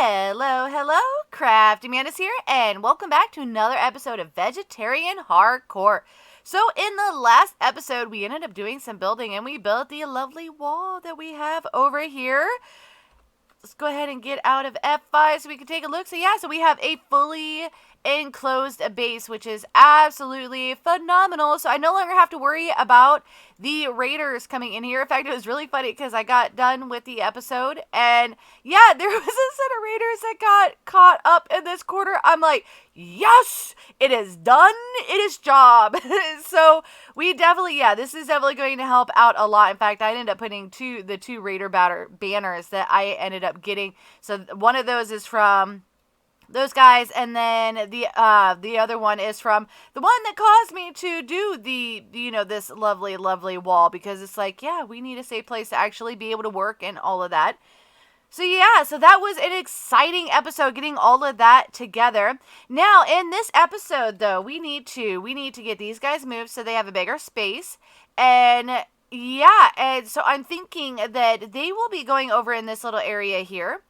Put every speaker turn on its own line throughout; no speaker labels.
Hello, hello, CraftingMantis here, and welcome back to another episode of Vegetarian Hardcore. So in the last episode, we ended up doing some building, and we built the lovely wall that we have over here. Let's go ahead and get out of F5 so we can take a look. So we have a fully enclosed base, which is absolutely phenomenal. So I no longer have to worry about the raiders coming in here. In fact, it was really funny because I got done with the episode and yeah, there was a set of raiders that got caught up in this corner. I'm like, yes, it is done. It is job. So we definitely, this is definitely going to help out a lot. In fact, I ended up putting the two raider banners that I ended up getting. So one of those is from those guys, and then the other one is from the one that caused me to do the, this lovely wall, because it's like, yeah, we need a safe place to actually be able to work and all of that. So so that was an exciting episode, getting all of that together. Now, in this episode, though, we need to get these guys moved so they have a bigger space. And and so I'm thinking that they will be going over in this little area here.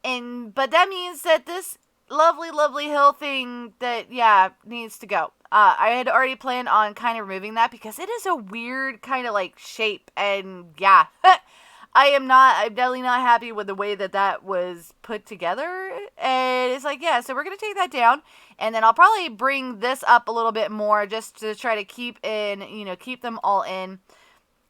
But that means that this lovely hill thing that, needs to go. I had already planned on kind of removing that because it is a weird kind of like shape, and I'm definitely not happy with the way that was put together. And it's like, so we're going to take that down, and then I'll probably bring this up a little bit more just to try to keep them all in.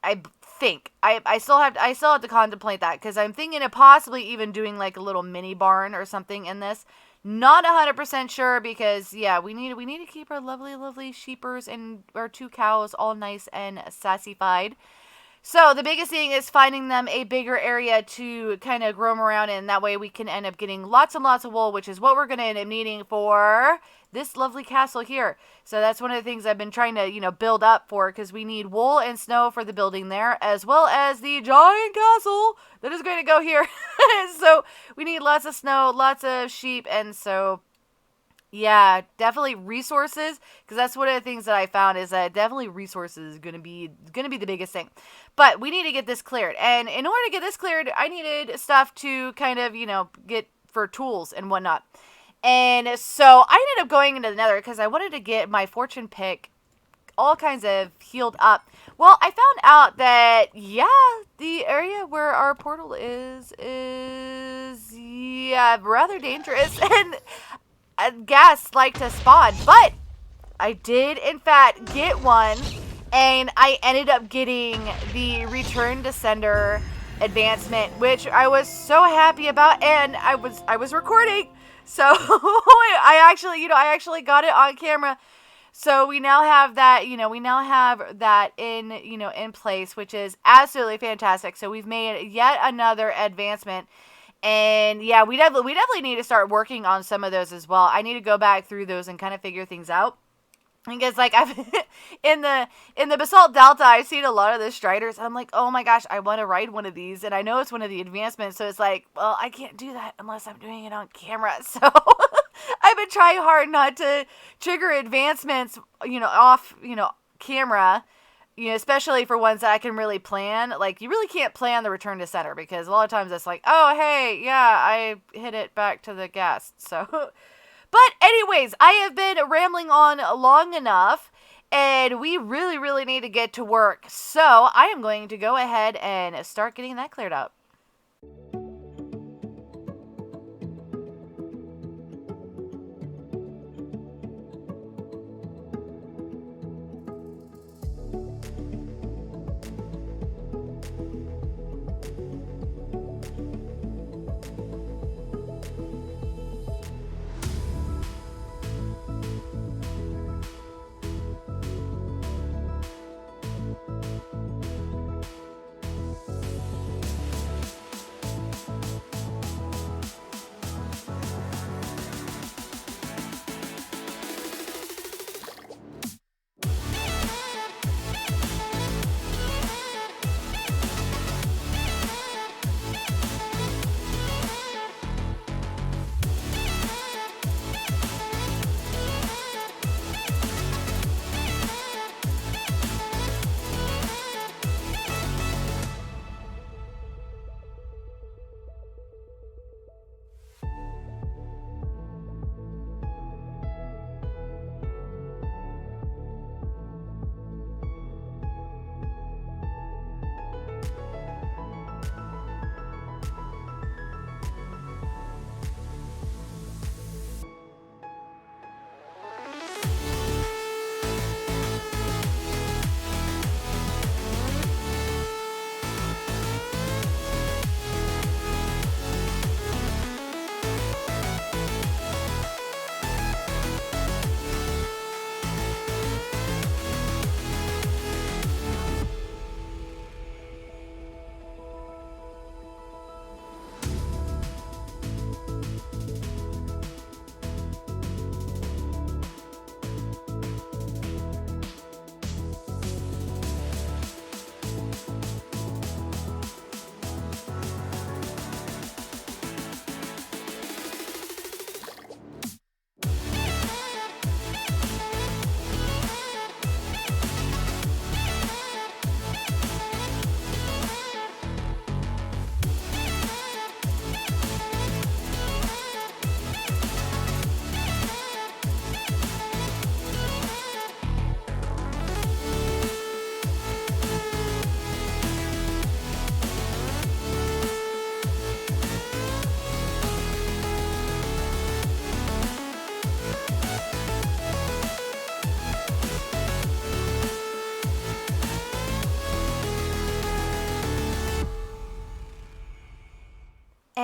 I think I still have to contemplate that, because I'm thinking of possibly even doing like a little mini barn or something in this. Not 100% sure, because we need to keep our lovely sheepers and our two cows all nice and sassified. So the biggest thing is finding them a bigger area to kind of roam around in. That way we can end up getting lots and lots of wool, which is what we're going to end up needing for this lovely castle here. So that's one of the things I've been trying to, build up for, because we need wool and snow for the building there, as well as the giant castle that is going to go here. So we need lots of snow, lots of sheep, and so definitely resources, because that's one of the things that I found is that definitely resources is going to be the biggest thing. But we need to get this cleared, and in order to get this cleared, I needed stuff to kind of, get for tools and whatnot. And so I ended up going into the Nether because I wanted to get my fortune pick all kinds of healed up. Well, I found out that, the area where our portal is rather dangerous, and ghast like to spawn. But I did, in fact, get one, and I ended up getting the Return to Sender advancement, which I was so happy about, and I was recording. So I actually got it on camera. So we now have that, in place, which is absolutely fantastic. So we've made yet another advancement. And we definitely need to start working on some of those as well. I need to go back through those and kind of figure things out. Because I've in the Basalt Delta, I've seen a lot of the Striders. I'm like, oh my gosh, I want to ride one of these, and I know it's one of the advancements. So it's like, well, I can't do that unless I'm doing it on camera. So I've been trying hard not to trigger advancements, off, camera. Especially for ones that I can really plan. Like, you really can't plan the Return to Center, because a lot of times it's like, oh, hey, I hit it back to the ghast. So, but anyways, I have been rambling on long enough, and we really need to get to work. So I am going to go ahead and start getting that cleared up.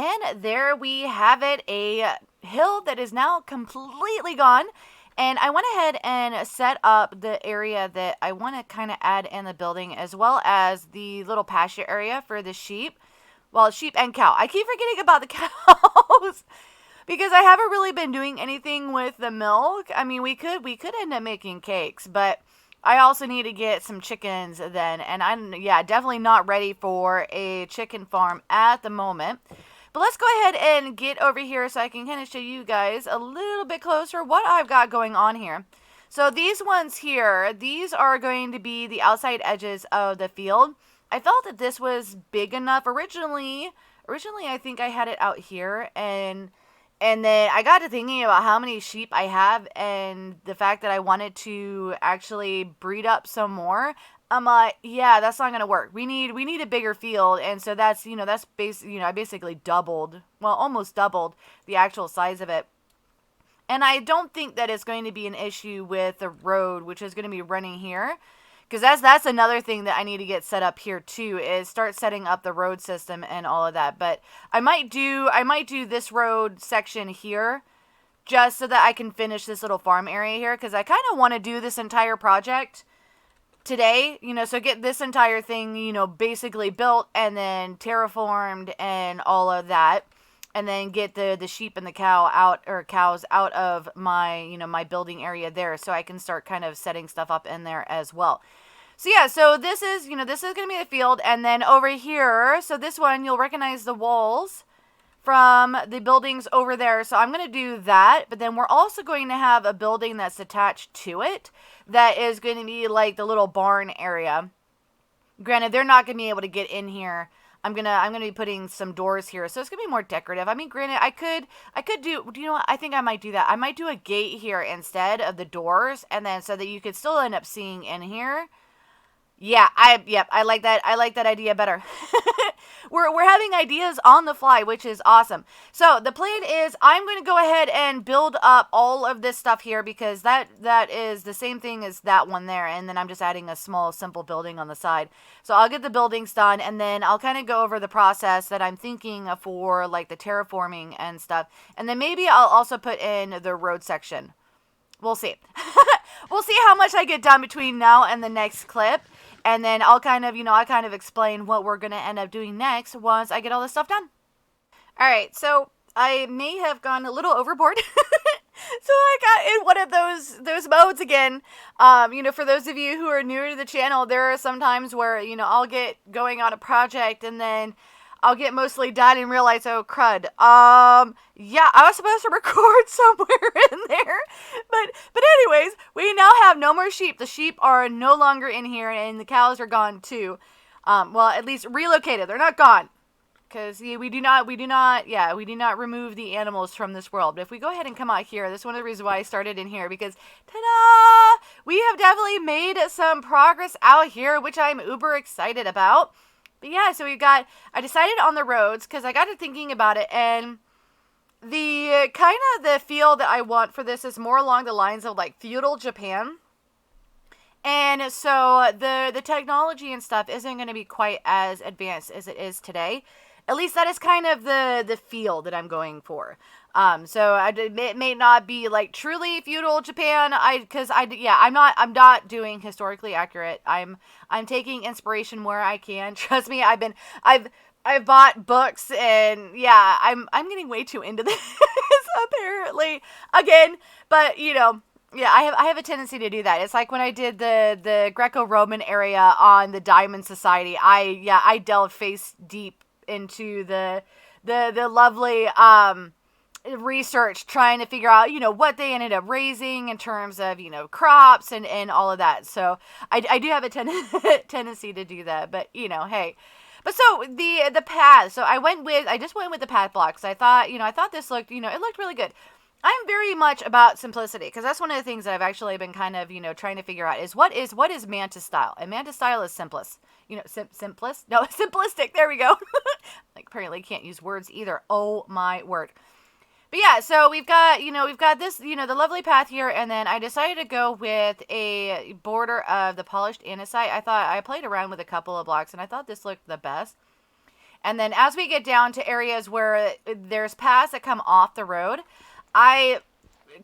And there we have it, a hill that is now completely gone. And I went ahead and set up the area that I want to kind of add in the building, as well as the little pasture area for the sheep. Well, sheep and cow. I keep forgetting about the cows because I haven't really been doing anything with the milk. I mean, we could end up making cakes, but I also need to get some chickens then. And I'm, definitely not ready for a chicken farm at the moment. But let's go ahead and get over here so I can kind of show you guys a little bit closer what I've got going on here. So these ones here, these are going to be the outside edges of the field. I felt that this was big enough. Originally I think I had it out here, and then I got to thinking about how many sheep I have and the fact that I wanted to actually breed up some more. I'm like, yeah, that's not gonna work. We need a bigger field, and so that's I basically doubled, well, almost doubled the actual size of it. And I don't think that it's going to be an issue with the road, which is going to be running here, because that's another thing that I need to get set up here too, is start setting up the road system and all of that. But I might do this road section here, just so that I can finish this little farm area here, because I kind of want to do this entire project today, so get this entire thing, basically built and then terraformed and all of that, and then get the sheep and the cows out of my, my building area there, so I can start kind of setting stuff up in there as well. So yeah, so this is going to be the field, and then over here, so this one, you'll recognize the walls from the buildings over there. So I'm going to do that, but then we're also going to have a building that's attached to it that is going to be like the little barn area. Granted, they're not going to be able to get in here. I'm going to be putting some doors here, so it's going to be more decorative. I mean, granted, I could do you know what? I think I might do that. I might do a gate here instead of the doors, and then so that you could still end up seeing in here. Yeah, I like that. I like that idea better. We're having ideas on the fly, which is awesome. So the plan is I'm going to go ahead and build up all of this stuff here, because that is the same thing as that one there, and then I'm just adding a small simple building on the side. So I'll get the buildings done, and then I'll kind of go over the process that I'm thinking for like the terraforming and stuff, and then maybe I'll also put in the road section. We'll see. We'll see how much I get done between now and the next clip. And then I'll kind of explain what we're going to end up doing next once I get all this stuff done. All right, so I may have gone a little overboard. So I got in one of those modes again. For those of you who are newer to the channel, there are some times where, I'll get going on a project and then I'll get mostly done and realize, oh, crud. Yeah, I was supposed to record somewhere in there. But anyways, we now have no more sheep. The sheep are no longer in here, and the cows are gone too. Well, at least relocated. They're not gone. Because we do not remove the animals from this world. But if we go ahead and come out here, that's one of the reasons why I started in here, because, ta-da! We have definitely made some progress out here, which I'm uber excited about. But yeah, so I decided on the roads, because I got to thinking about it, and the kind of the feel that I want for this is more along the lines of like feudal Japan. And so the technology and stuff isn't going to be quite as advanced as it is today. At least that is kind of the feel that I'm going for. So it may not be like truly feudal Japan. I'm not doing historically accurate. I'm taking inspiration where I can. Trust me, I've bought books, and yeah, I'm getting way too into this apparently again. But yeah, I have a tendency to do that. It's like when I did the Greco-Roman area on the Diamond Society. I delved face deep into the lovely research, trying to figure out what they ended up raising in terms of crops and all of that. So I do have a tendency to do that, but hey. But so the path, so I just went with the path blocks. I thought this looked, it looked really good. I'm very much about simplicity, because that's one of the things that I've actually been kind of, trying to figure out is what is Mantis style? And Mantis style is simplest. Simplest? No, simplistic. There we go. Like, apparently can't use words either. Oh my word. But yeah, so we've got this, the lovely path here, and then I decided to go with a border of the polished andesite. I played around with a couple of blocks, and I thought this looked the best. And then as we get down to areas where there's paths that come off the road, I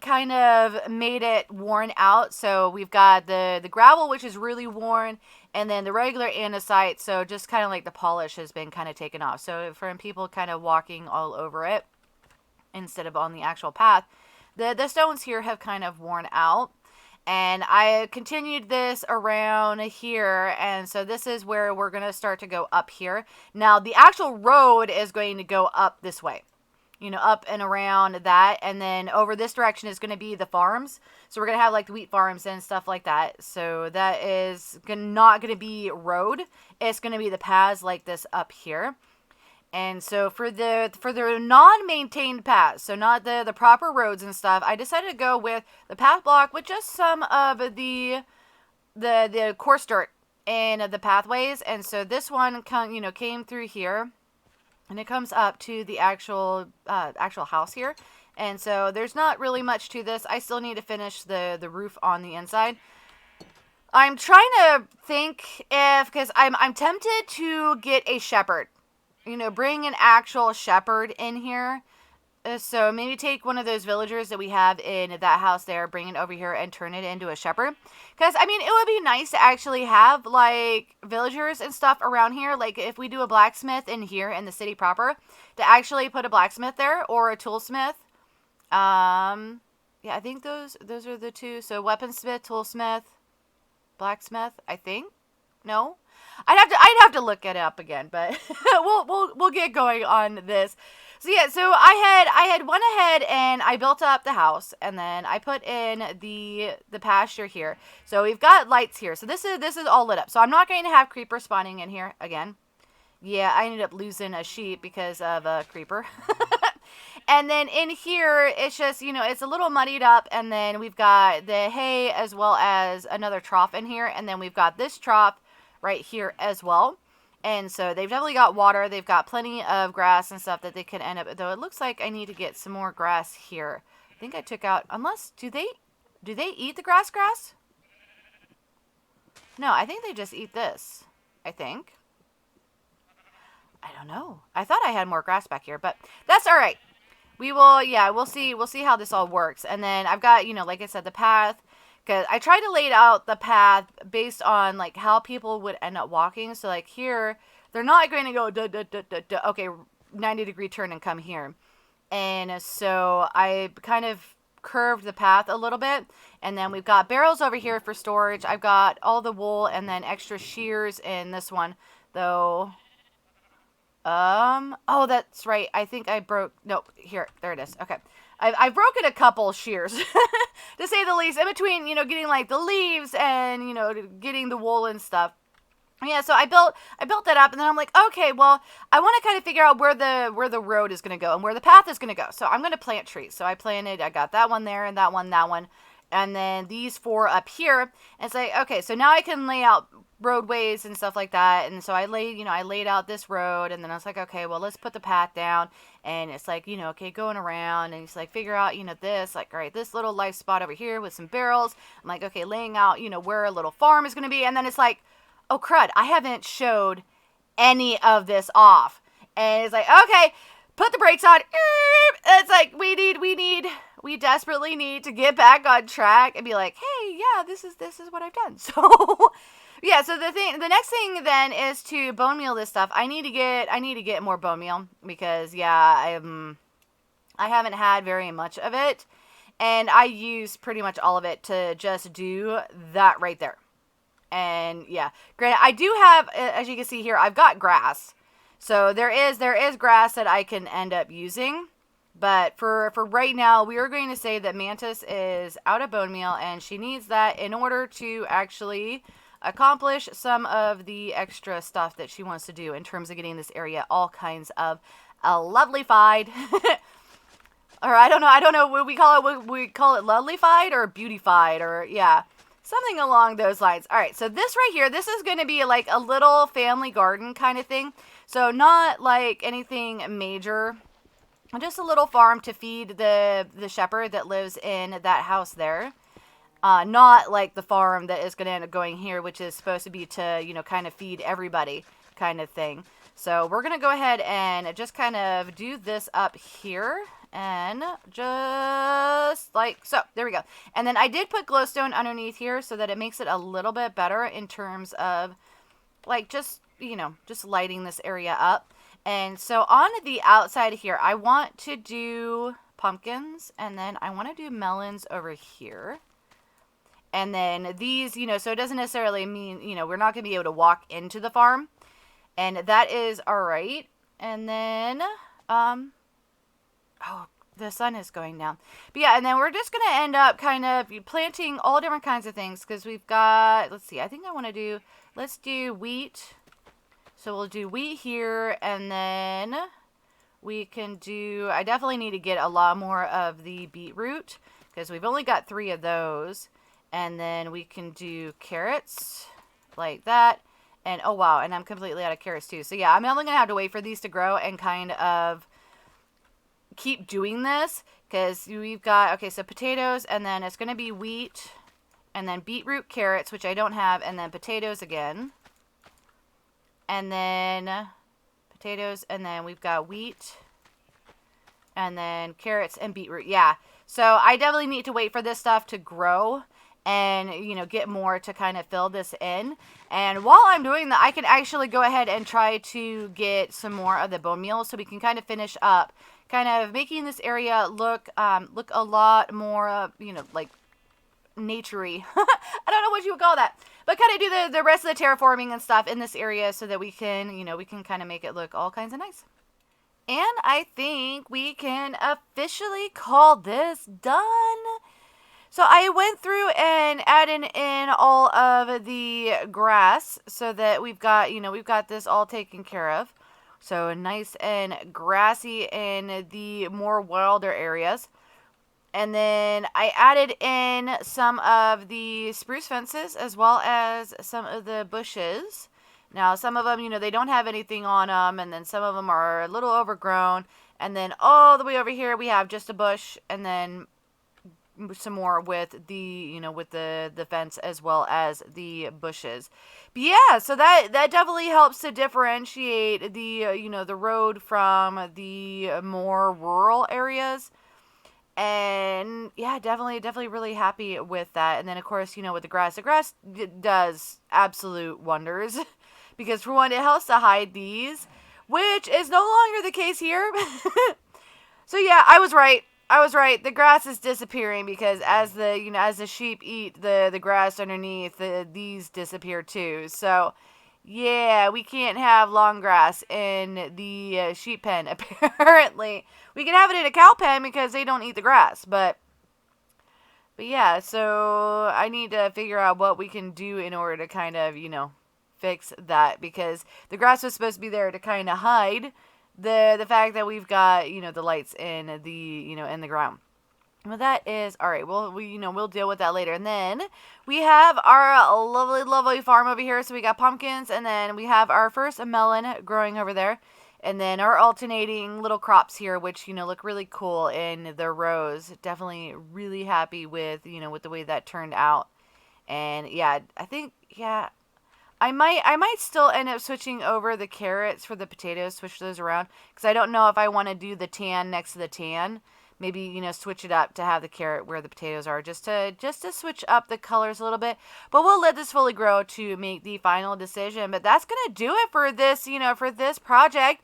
kind of made it worn out. So we've got the gravel, which is really worn, and then the regular andesite. So just kind of like the polish has been kind of taken off. So from people kind of walking all over it instead of on the actual path, the stones here have kind of worn out. And I continued this around here, and so this is where we're going to start to go up here. Now, the actual road is going to go up this way, you know, up and around that, and then over this direction is going to be the farms. So we're going to have, like, the wheat farms and stuff like that. So that is not going to be road. It's going to be the paths like this up here. And so for the non-maintained paths, so not the proper roads and stuff, I decided to go with the path block with just some of the coarse dirt in the pathways. And so this one came through here, and it comes up to the actual house here. And so there's not really much to this. I still need to finish the roof on the inside. I'm trying to think because I'm tempted to get a shepherd. You know, bring an actual shepherd in here. So maybe take one of those villagers that we have in that house there, bring it over here and turn it into a shepherd. Because, I mean, it would be nice to actually have, like, villagers and stuff around here. Like, if we do a blacksmith in here in the city proper, to actually put a blacksmith there or a toolsmith. Yeah, I think those are the two. So weaponsmith, toolsmith, blacksmith, I think. No? I'd have to look it up again, but we'll get going on this. So yeah, so I had went ahead and I built up the house, and then I put in the pasture here. So we've got lights here. So this is all lit up. So I'm not going to have creeper spawning in here again. Yeah, I ended up losing a sheep because of a creeper. And then in here, it's just, you know, it's a little muddied up, and then we've got the hay as well as another trough in here, and then we've got this trough right here as well. And so they've definitely got water. They've got plenty of grass and stuff that they could end up, though it looks like I need to get some more grass here. I think I took out, unless, do they eat the grass? No, I think they just eat this, I think. I don't know. I thought I had more grass back here, but that's all right. We will, yeah, we'll see how this all works. And then I've got, you know, like I said, the path. Because I tried to lay out the path based on, like, how people would end up walking. So, like, here, they're not going to go, okay, 90-degree turn and come here. And so I kind of curved the path a little bit. And then we've got barrels over here for storage. I've got all the wool and then extra shears in this one, though. Oh, that's right. I think I broke, nope, here, there it is. Okay. I've broken a couple shears, to say the least, in between, you know, getting, like, the leaves and, you know, getting the wool and stuff. Yeah, so I built that up, and then I'm like, okay, well, I want to kind of figure out where the road is going to go and where the path is going to go. So I'm going to plant trees. So I got that one there and that one, and then these 4 up here. And it's like, okay, so now I can lay out roadways and stuff like that. And so I laid out this road, and then I was like, okay, well, let's put the path down. And it's like, you know, okay, going around, and it's like, figure out, you know, this, like, all right, this little life spot over here with some barrels. I'm like, okay, laying out, you know, where a little farm is going to be. And then it's like, oh, crud, I haven't showed any of this off. And it's like, okay, put the brakes on. It's like, we desperately need to get back on track and be like, hey, yeah, this is what I've done. So, yeah, so the next thing then is to bone meal this stuff. I need to get more bone meal because, yeah, I haven't had very much of it. And I use pretty much all of it to just do that right there. And, yeah, granted, I do have, as you can see here, I've got grass. So there is grass that I can end up using. But for right now, we are going to say that Mantis is out of bone meal, and she needs that in order to actually accomplish some of the extra stuff that she wants to do in terms of getting this area all kinds of lovelyfied. Or I don't know what we call it. We call it lovelyfied or beautified, or yeah, something along those lines. All right, so this right here, this is going to be like a little family garden kind of thing. So not like anything major. Just a little farm to feed the shepherd that lives in that house there. Not like the farm that is going to end up going here, which is supposed to be to, you know, kind of feed everybody kind of thing. So we're going to go ahead and just kind of do this up here. And just like so. There we go. And then I did put glowstone underneath here so that it makes it a little bit better in terms of like just, just lighting this area up. And so on the outside here, I want to do pumpkins, and then I want to do melons over here. And then these, so it doesn't necessarily mean, we're not going to be able to walk into the farm. And that is all right. And then, oh, the sun is going down. But yeah, and then we're just going to end up kind of planting all different kinds of things because we've got, let's see, I think I want to do, let's do wheat. So we'll do wheat here, and then we can do, I definitely need to get a lot more of the beetroot because we've only got 3 of those. And then we can do carrots like that. And oh wow, and I'm completely out of carrots too. So yeah, I'm only going to have to wait for these to grow and kind of keep doing this because we've got, okay, so potatoes, and then it's going to be wheat, and then beetroot, carrots, which I don't have, and then potatoes again. And then potatoes, and then we've got wheat, and then carrots and beetroot. Yeah, so I definitely need to wait for this stuff to grow and, get more to kind of fill this in. And while I'm doing that, I can actually go ahead and try to get some more of the bone meal so we can kind of finish up, kind of making this area look a lot more, like naturey. I don't know what you would call that, but kind of do the rest of the terraforming and stuff in this area so that we can, we can kind of make it look all kinds of nice. And I think we can officially call this done. So I went through and added in all of the grass so that we've got, we've got this all taken care of. So nice and grassy in the more wilder areas. And then I added in some of the spruce fences as well as some of the bushes. Now, some of them, they don't have anything on them, and then some of them are a little overgrown. And then all the way over here, we have just a bush, and then some more with the, with the fence as well as the bushes. But yeah, so that definitely helps to differentiate the, the road from the more rural areas. And yeah, definitely really happy with that. And then of course, with the grass does absolute wonders because for one, it helps to hide these, which is no longer the case here. So yeah, I was right. The grass is disappearing because as the sheep eat the grass underneath, these disappear too. So yeah, we can't have long grass in the sheep pen, apparently. We can have it in a cow pen because they don't eat the grass, but yeah, so I need to figure out what we can do in order to kind of, fix that because the grass was supposed to be there to kind of hide the fact that we've got, the lights in the, in the ground. Well, that is all right. Well, we'll deal with that later. And then we have our lovely farm over here. So we got pumpkins, and then we have our first melon growing over there, and then our alternating little crops here, which look really cool in the rows. Definitely really happy with with the way that turned out. And yeah, I think I might still end up switching over the carrots for the potatoes, switch those around, because I don't know if I want to do the tan next to the tan. Maybe, switch it up to have the carrot where the potatoes are, just to switch up the colors a little bit. But we'll let this fully grow to make the final decision. But that's going to do it for this, for this project.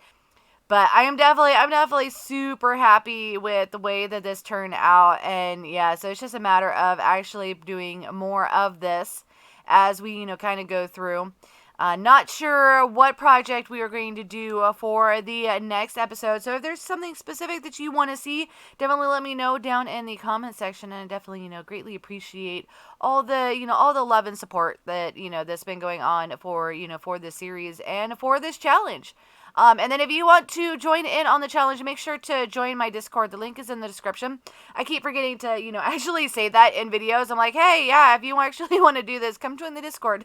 But I'm definitely super happy with the way that this turned out. And yeah, so it's just a matter of actually doing more of this as we, kind of go through. Not sure what project we are going to do for the next episode. So if there's something specific that you want to see, definitely let me know down in the comment section. And I definitely, greatly appreciate all the, all the love and support that, that's been going on for, for this series and for this challenge. And then if you want to join in on the challenge, make sure to join my Discord. The link is in the description. I keep forgetting to, actually say that in videos. I'm like, hey, yeah, if you actually want to do this, come join the Discord.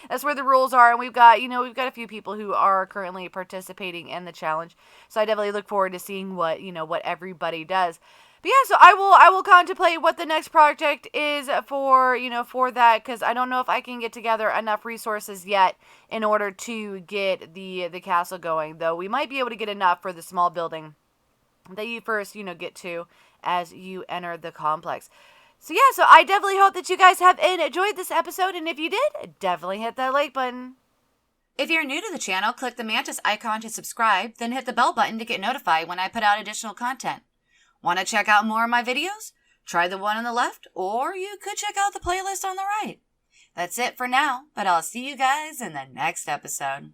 That's where the rules are. And we've got a few people who are currently participating in the challenge. So I definitely look forward to seeing what, what everybody does. But yeah, so I will contemplate what the next project is for, for that, because I don't know if I can get together enough resources yet in order to get the castle going, though we might be able to get enough for the small building that you first, get to as you enter the complex. So yeah, so I definitely hope that you guys have enjoyed this episode, and if you did, definitely hit that like button.
If you're new to the channel, click the Mantis icon to subscribe, then hit the bell button to get notified when I put out additional content. Want to check out more of my videos? Try the one on the left, or you could check out the playlist on the right. That's it for now, but I'll see you guys in the next episode.